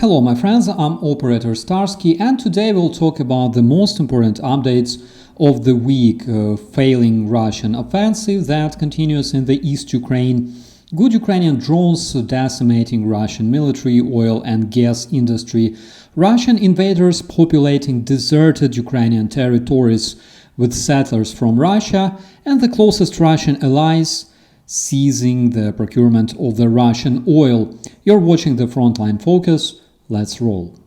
Hello my friends, I'm Operator Starsky and today we'll talk about the most important updates of the week. Failing Russian offensive that continues in the East Ukraine, good Ukrainian drones decimating Russian military, oil and gas industry, Russian invaders populating deserted Ukrainian territories with settlers from Russia, and the closest Russian allies seizing the procurement of the Russian oil. You're watching the Frontline Focus. Let's roll.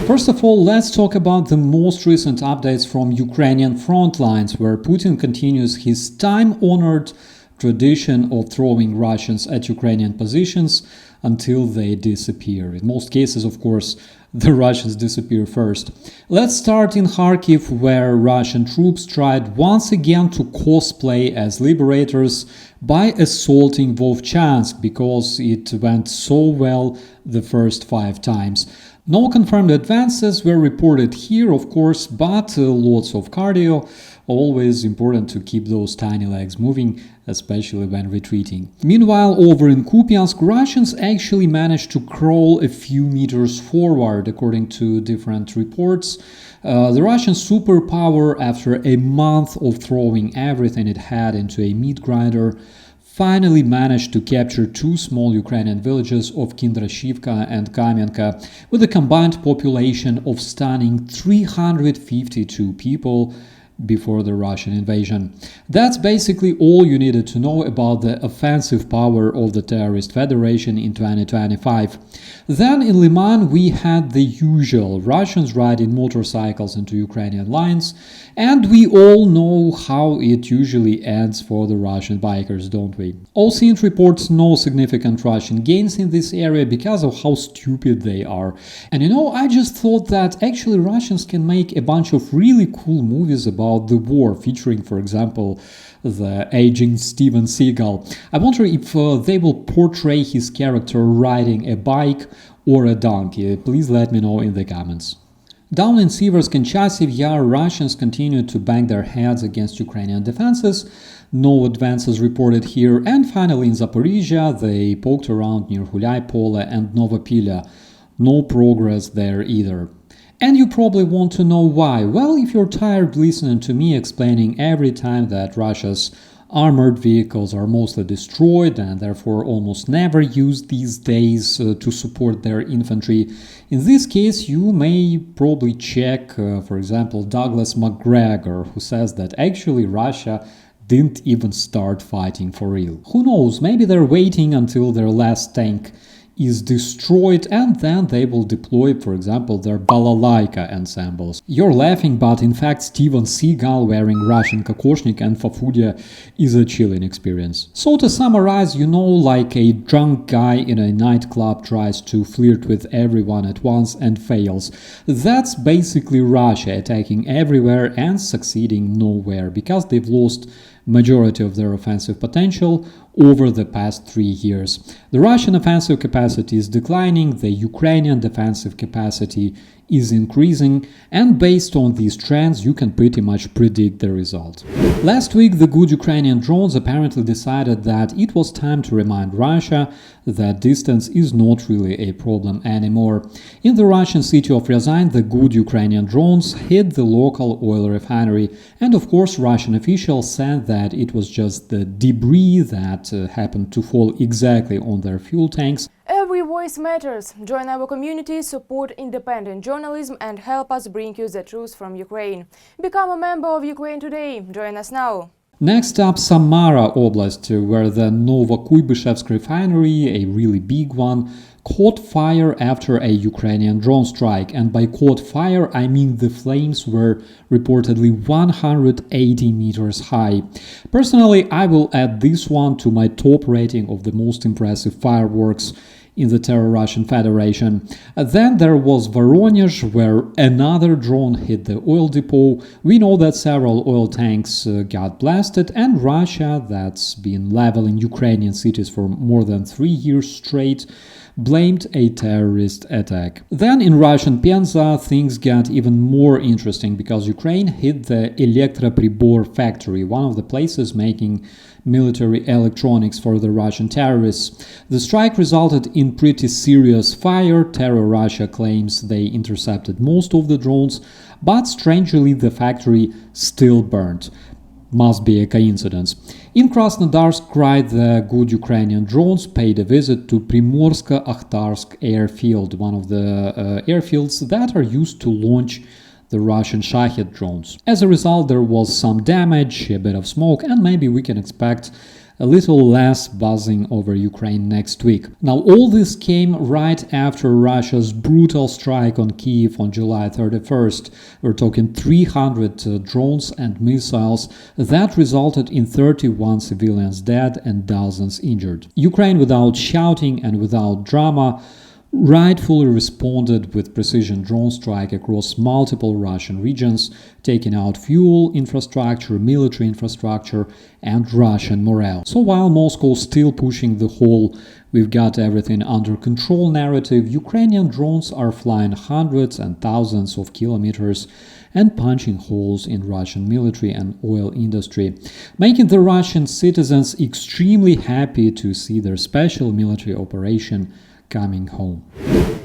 First of all, let's talk about the most recent updates from Ukrainian front lines, where Putin continues his time-honored tradition of throwing Russians at Ukrainian positions until they disappear. In most cases, of course, the Russians disappear first. Let's start in Kharkiv, where Russian troops tried once again to cosplay as liberators by assaulting Vovchansk because it went so well the first 5 times. No confirmed advances were reported here, of course, but lots of cardio. Always important to keep those tiny legs moving, especially when retreating. Meanwhile, over in Kupiansk, Russians actually managed to crawl a few meters forward, according to different reports. The Russian superpower, after a month of throwing everything it had into a meat grinder, finally managed to capture 2 small Ukrainian villages of Kindrashivka and Kamenka, with a combined population of stunning 352 people before the Russian invasion. That's basically all you needed to know about the offensive power of the terrorist federation in 2025. Then in Liman we had the usual: Russians riding motorcycles into Ukrainian lines, and we all know how it usually ends for the Russian bikers, don't we? OSINT reports no significant Russian gains in this area because of how stupid they are. And I just thought that actually Russians can make a bunch of really cool movies about the war, featuring, for example, the aging Steven Seagal. I wonder if they will portray his character riding a bike or a donkey. Please let me know in the comments. Down in Siversk and Chasiv Yar, Russians continued to bang their heads against Ukrainian defenses. No advances reported here. And finally in Zaporizhia, they poked around near Hulyai-Pole and Novopilya. No progress there either. And you probably want to know why. Well, if you're tired listening to me explaining every time that Russia's armored vehicles are mostly destroyed and therefore almost never used these days to support their infantry, in this case you may probably check, for example, Douglas McGregor, who says that actually Russia didn't even start fighting for real. Who knows, maybe they're waiting until their last tank is destroyed and then they will deploy, for example, their balalaika ensembles. You're laughing, but in fact Steven Seagal wearing Russian kokoshnik and fafudia is a chilling experience. So to summarize, like a drunk guy in a nightclub tries to flirt with everyone at once and fails. That's basically Russia attacking everywhere and succeeding nowhere, because they've lost majority of their offensive potential over the past 3 years. The Russian offensive capacity is declining, the Ukrainian defensive capacity is increasing, and based on these trends you can pretty much predict the result. Last week the good Ukrainian drones apparently decided that it was time to remind Russia that distance is not really a problem anymore. In the Russian city of Ryazan, the good Ukrainian drones hit the local oil refinery, and of course Russian officials said that it was just the debris that happened to fall exactly on their fuel tanks. Every voice matters. Join our community, support independent journalism and help us bring you the truth from Ukraine. Become a member of Ukraine Today. Join us now. Next up, Samara Oblast, where the Novokuybyshev refinery, a really big one, caught fire after a Ukrainian drone strike. And by caught fire, I mean the flames were reportedly 180 meters high. Personally, I will add this one to my top rating of the most impressive fireworks in the terror Russian Federation. Then there was Voronezh, where another drone hit the oil depot. We know that several oil tanks got blasted, and Russia, that's been leveling Ukrainian cities for more than 3 years straight, blamed a terrorist attack. Then in Russian Penza, things got even more interesting because Ukraine hit the Elektropribor factory, one of the places making military electronics for the Russian terrorists. The strike resulted in pretty serious fire. Terror Russia claims they intercepted most of the drones, but strangely the factory still burned. Must be a coincidence. In Krasnodarsk, the good Ukrainian drones paid a visit to Primorsko-Akhtarsk airfield, one of the airfields that are used to launch the Russian Shahed drones. As a result, there was some damage, a bit of smoke, and maybe we can expect a little less buzzing over Ukraine next week. Now, all this came right after Russia's brutal strike on Kyiv on July 31st. We're talking 300 drones and missiles that resulted in 31 civilians dead and dozens injured. Ukraine, without shouting and without drama, rightfully responded with precision drone strike across multiple Russian regions, taking out fuel infrastructure, military infrastructure, and Russian morale. So while Moscow is still pushing the whole "we've got everything under control" narrative, Ukrainian drones are flying hundreds and thousands of kilometers and punching holes in Russian military and oil industry, making the Russian citizens extremely happy to see their special military operation coming home.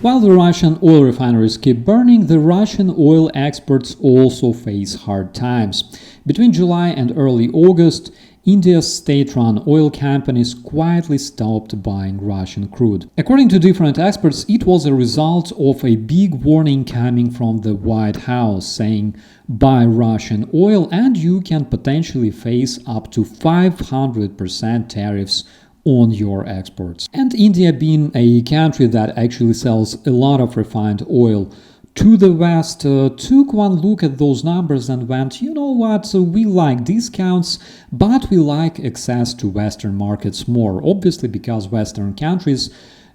While the Russian oil refineries keep burning, the Russian oil exports also face hard times. Between July and early August, India's state-run oil companies quietly stopped buying Russian crude. According to different experts, it was a result of a big warning coming from the White House saying, "Buy Russian oil and you can potentially face up to 500% tariffs on your exports." And India, being a country that actually sells a lot of refined oil to the West, took one look at those numbers and went, you know what, we like discounts, but we like access to Western markets more, obviously because Western countries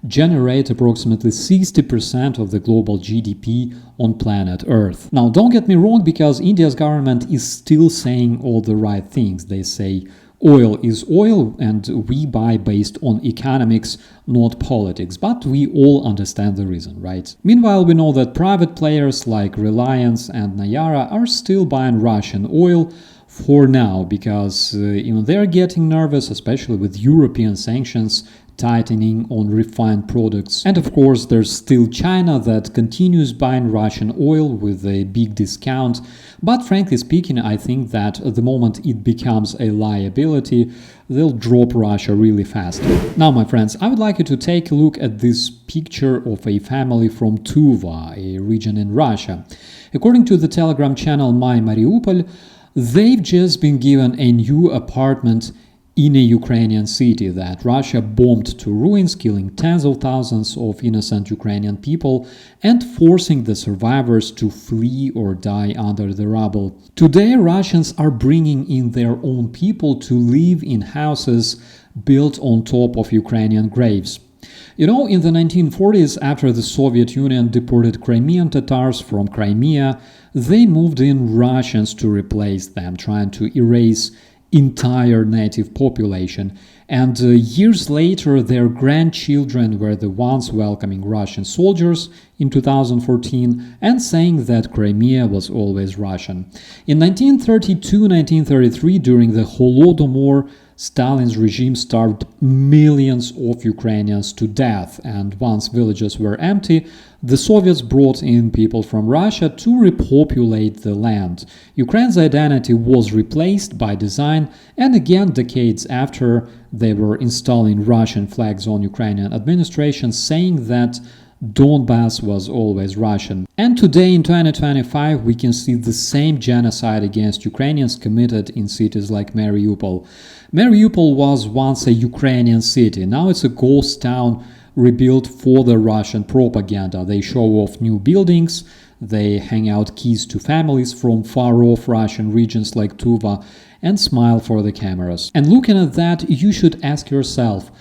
generate approximately 60% of the global GDP on planet Earth. Now, don't get me wrong, because India's government is still saying all the right things. They say oil is oil and we buy based on economics, not politics, but we all understand the reason, right? Meanwhile, we know that private players like Reliance and Nayara are still buying Russian oil for now because they're getting nervous, especially with European sanctions tightening on refined products. And of course, there's still China that continues buying Russian oil with a big discount. But frankly speaking, I think that at the moment it becomes a liability, they'll drop Russia really fast. Now, my friends, I would like you to take a look at this picture of a family from Tuva, a region in Russia. According to the Telegram channel My Mariupol, they've just been given a new apartment in a Ukrainian city that Russia bombed to ruins, killing tens of thousands of innocent Ukrainian people and forcing the survivors to flee or die under the rubble. Today, Russians are bringing in their own people to live in houses built on top of Ukrainian graves. In the 1940s, after the Soviet Union deported Crimean Tatars from Crimea, they moved in Russians to replace them, trying to erase entire native population, and years later their grandchildren were the ones welcoming Russian soldiers in 2014 and saying that Crimea was always Russian. In 1932-1933, during the Holodomor, Stalin's regime starved millions of Ukrainians to death, and once villages were empty, the Soviets brought in people from Russia to repopulate the land. Ukraine's identity was replaced by design, and again, decades after, they were installing Russian flags on Ukrainian administration, saying that Donbass was always Russian. And today, in 2025, we can see the same genocide against Ukrainians committed in cities like Mariupol. Mariupol was once a Ukrainian city. Now it's a ghost town rebuilt for the Russian propaganda. They show off new buildings, they hang out keys to families from far-off Russian regions like Tuva, and smile for the cameras. And looking at that, you should ask yourself,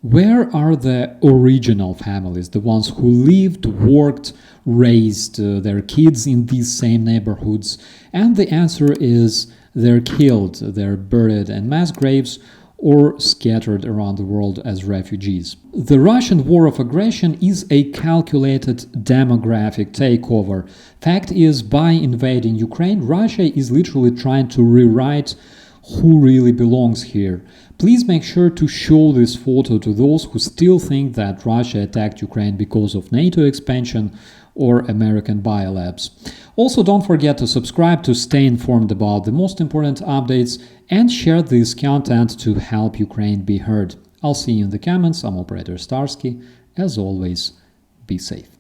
where are the original families, the ones who lived, worked, raised their kids in these same neighborhoods? And the answer is they're killed, they're buried in mass graves, or scattered around the world as refugees. The Russian war of aggression is a calculated demographic takeover. Fact is, by invading Ukraine, Russia is literally trying to rewrite who really belongs here. Please make sure to show this photo to those who still think that Russia attacked Ukraine because of NATO expansion or American biolabs. Also, don't forget to subscribe to stay informed about the most important updates and share this content to help Ukraine be heard. I'll see you in the comments. I'm Operator Starsky. As always, be safe.